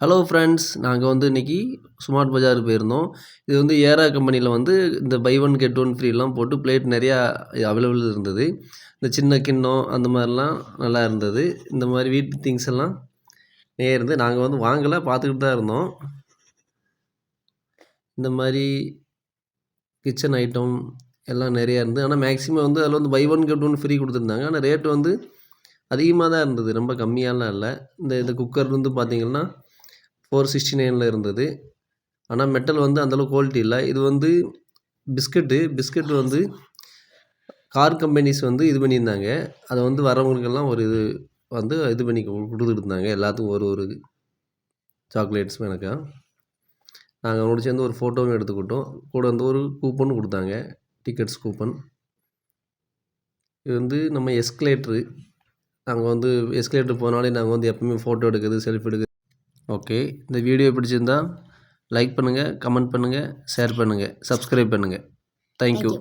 Hello friends, நாங்கள் வந்து இன்றைக்கி ஸ்மார்ட் பஜார் போயிருந்தோம். இது வந்து ஏரா கம்பெனியில் வந்து இந்த பை ஒன் கெட் ஒன் ஃப்ரீலாம் போட்டு பிளேட் நிறையா அவைலபிள் இருந்தது. இந்த சின்ன கிண்ணம் அந்த மாதிரிலாம் நல்லா இருந்தது. இந்த மாதிரி வீட்டு திங்ஸ் எல்லாம் நிறைய இருந்து நாங்கள் வந்து வாங்கலை, பார்த்துக்கிட்டு தான் இருந்தோம். இந்த மாதிரி கிச்சன் ஐட்டம் எல்லாம் நிறையா இருந்தது. ஆனால் மேக்ஸிமம் வந்து அதில் வந்து buy one get one free கொடுத்துருந்தாங்க. ஆனால் ரேட்டு வந்து அதிகமாக தான் இருந்தது, ரொம்ப கம்மியாலாம் இல்லை. இந்த குக்கர் வந்து பார்த்திங்கன்னா 469 இருந்தது. ஆனால் மெட்டல் வந்து அந்தளவுக்கு குவாலிட்டி இல்லை. இது வந்து பிஸ்கட்டு வந்து கார் கம்பெனிஸ் வந்து இது பண்ணியிருந்தாங்க. அதை வந்து வரவங்களுக்கெல்லாம் ஒரு இது பண்ணி கொடுத்துட்டு இருந்தாங்க. எல்லாத்துக்கும் ஒரு சாக்லேட்ஸும் எனக்கா. நாங்கள் அவங்களோட சேர்ந்து ஒரு ஃபோட்டோவும் எடுத்துக்கிட்டோம். கூட வந்து ஒரு கூப்பனும் கொடுத்தாங்க, டிக்கெட்ஸ் கூப்பன். இது வந்து நம்ம எஸ்கலேட்ரு. நாங்கள் வந்து எஸ்கலேட்டர் போனாலே நாங்கள் வந்து எப்பவுமே ஃபோட்டோ எடுக்கிறது, செல்ஃபி எடுக்கிறது. ஓகே, இந்த வீடியோ பிடிச்சிருந்தா லைக் பண்ணுங்கள், கமெண்ட் பண்ணுங்கள், ஷேர் பண்ணுங்கள், சப்ஸ்கிரைப் பண்ணுங்கள். தேங்க்யூ.